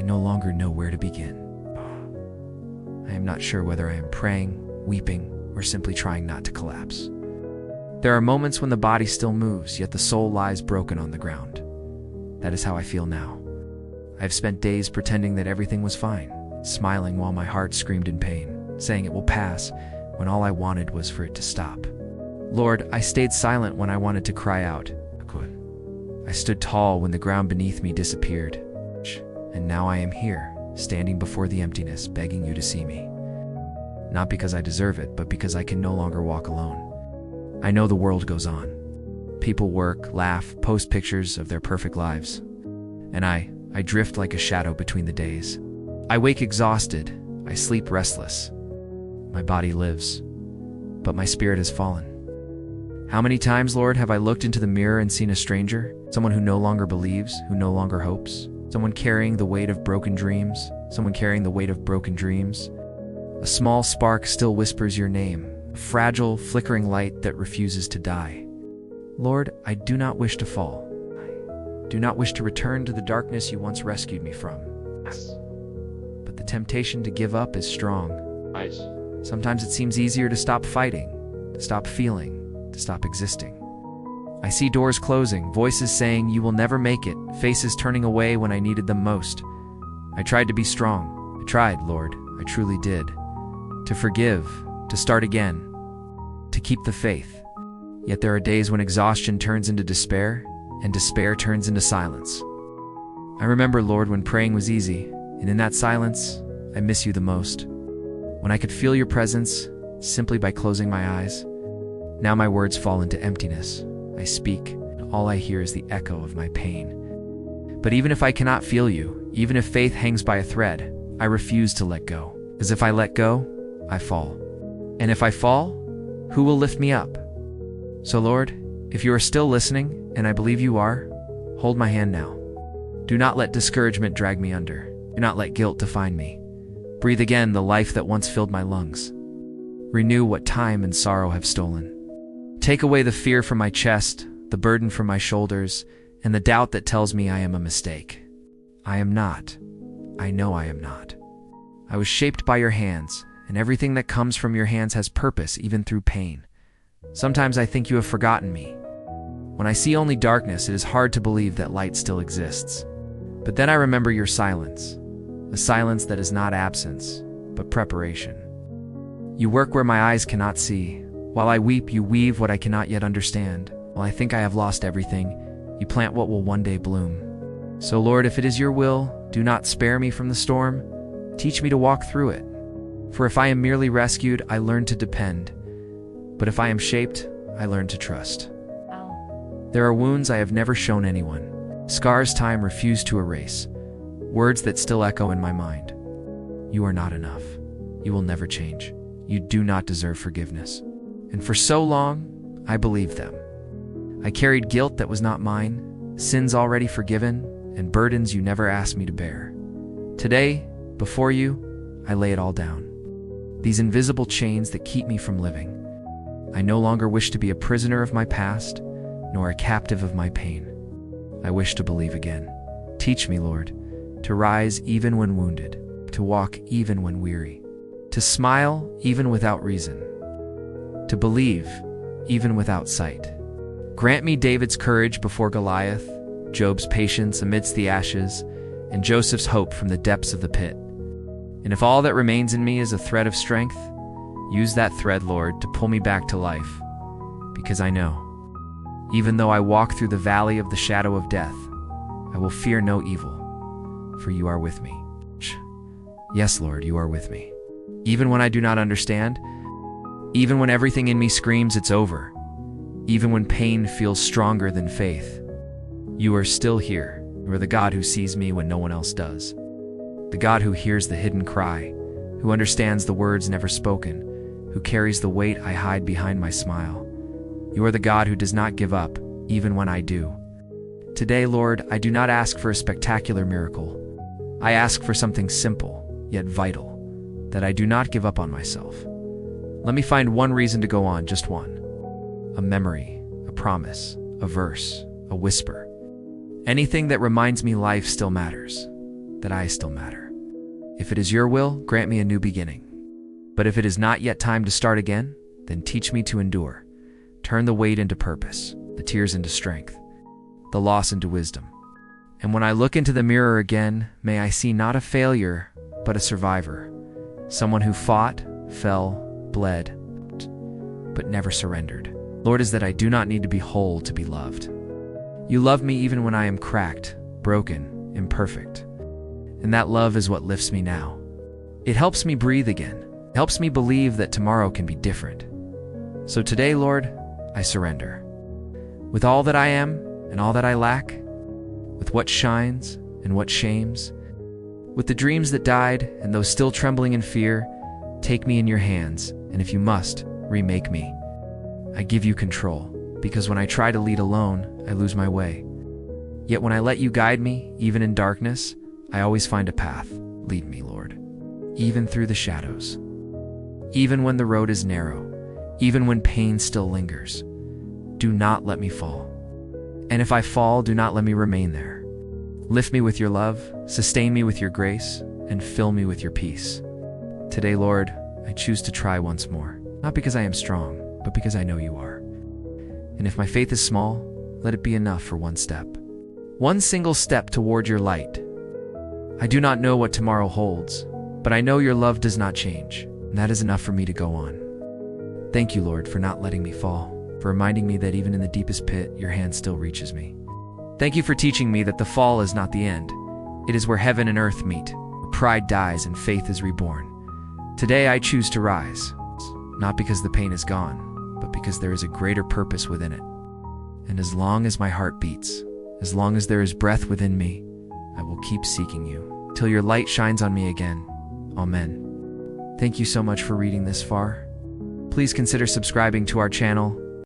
no longer know where to begin. I am not sure whether I am praying, weeping, or simply trying not to collapse. There are moments when the body still moves, yet the soul lies broken on the ground. That is how I feel now. I have spent days pretending that everything was fine, smiling while my heart screamed in pain, saying it will pass, when all I wanted was for it to stop. Lord, I stayed silent when I wanted to cry out. I stood tall when the ground beneath me disappeared. And now I am here, standing before the emptiness, begging you to see me. Not because I deserve it, but because I can no longer walk alone. I know the world goes on. People work, laugh, post pictures of their perfect lives. And I drift like a shadow between the days. I wake exhausted, I sleep restless. My body lives, but my spirit has fallen. How many times, Lord, have I looked into the mirror and seen a stranger? Someone who no longer believes, who no longer hopes? Someone carrying the weight of broken dreams? Someone carrying the weight of broken dreams? A small spark still whispers your name, a fragile, flickering light that refuses to die. Lord, I do not wish to fall. I do not wish to return to the darkness you once rescued me from. But the temptation to give up is strong. Sometimes it seems easier to stop fighting, to stop feeling, to stop existing. I see doors closing, voices saying you will never make it, faces turning away when I needed them most. I tried to be strong. I tried, Lord, I truly did. To forgive, to start again, to keep the faith. Yet there are days when exhaustion turns into despair, and despair turns into silence. I remember, Lord, when praying was easy, and in that silence, I miss you the most. When I could feel your presence simply by closing my eyes. Now my words fall into emptiness. I speak, and all I hear is the echo of my pain. But even if I cannot feel you, even if faith hangs by a thread, I refuse to let go. As if I let go, I fall. And if I fall, who will lift me up? So Lord, if you are still listening, and I believe you are, hold my hand now. Do not let discouragement drag me under. Do not let guilt define me. Breathe again the life that once filled my lungs. Renew what time and sorrow have stolen. Take away the fear from my chest, the burden from my shoulders, and the doubt that tells me I am a mistake. I am not. I know I am not. I was shaped by your hands, and everything that comes from your hands has purpose, even through pain. Sometimes I think you have forgotten me. When I see only darkness, it is hard to believe that light still exists. But then I remember your silence, a silence that is not absence, but preparation. You work where my eyes cannot see. While I weep, you weave what I cannot yet understand. While I think I have lost everything, you plant what will one day bloom. So Lord, if it is your will, do not spare me from the storm. Teach me to walk through it. For if I am merely rescued, I learn to depend. But if I am shaped, I learn to trust. There are wounds I have never shown anyone, scars time refused to erase, words that still echo in my mind. You are not enough. You will never change. You do not deserve forgiveness. And for so long, I believed them. I carried guilt that was not mine, sins already forgiven, and burdens you never asked me to bear. Today, before you, I lay it all down. These invisible chains that keep me from living. I no longer wish to be a prisoner of my past, nor a captive of my pain. I wish to believe again. Teach me, Lord, to rise even when wounded, to walk even when weary, to smile even without reason, to believe even without sight. Grant me David's courage before Goliath, Job's patience amidst the ashes, and Joseph's hope from the depths of the pit. And if all that remains in me is a thread of strength, use that thread, Lord, to pull me back to life. Because I know, even though I walk through the valley of the shadow of death, I will fear no evil, for you are with me. Yes, Lord, you are with me. Even when I do not understand, even when everything in me screams it's over, even when pain feels stronger than faith, you are still here. You are the God who sees me when no one else does. The God who hears the hidden cry, who understands the words never spoken, who carries the weight I hide behind my smile. You are the God who does not give up, even when I do. Today, Lord, I do not ask for a spectacular miracle. I ask for something simple, yet vital, that I do not give up on myself. Let me find one reason to go on, just one. A memory, a promise, a verse, a whisper. Anything that reminds me life still matters, that I still matter. If it is your will, grant me a new beginning. But if it is not yet time to start again, then teach me to endure. Turn the weight into purpose, the tears into strength, the loss into wisdom. And when I look into the mirror again, may I see not a failure, but a survivor. Someone who fought, fell, bled, but never surrendered. Lord, is that I do not need to be whole to be loved. You love me even when I am cracked, broken, imperfect. And that love is what lifts me now. It helps me breathe again. It helps me believe that tomorrow can be different. So today, Lord, I surrender. With all that I am and all that I lack, with what shines and what shames, with the dreams that died and those still trembling in fear, take me in your hands, and if you must, remake me. I give you control, because when I try to lead alone, I lose my way. Yet when I let you guide me, even in darkness, I always find a path. Lead me, Lord, even through the shadows. Even when the road is narrow, even when pain still lingers, do not let me fall. And if I fall, do not let me remain there. Lift me with your love, sustain me with your grace, and fill me with your peace. Today, Lord, I choose to try once more, not because I am strong, but because I know you are. And if my faith is small, let it be enough for one step. One single step toward your light. I do not know what tomorrow holds, but I know your love does not change, and that is enough for me to go on. Thank you, Lord, for not letting me fall, for reminding me that even in the deepest pit, your hand still reaches me. Thank you for teaching me that the fall is not the end. It is where heaven and earth meet, where pride dies and faith is reborn. Today I choose to rise, not because the pain is gone, but because there is a greater purpose within it. And as long as my heart beats, as long as there is breath within me, I will keep seeking you, till your light shines on me again. Amen. Thank you so much for reading this far. Please consider subscribing to our channel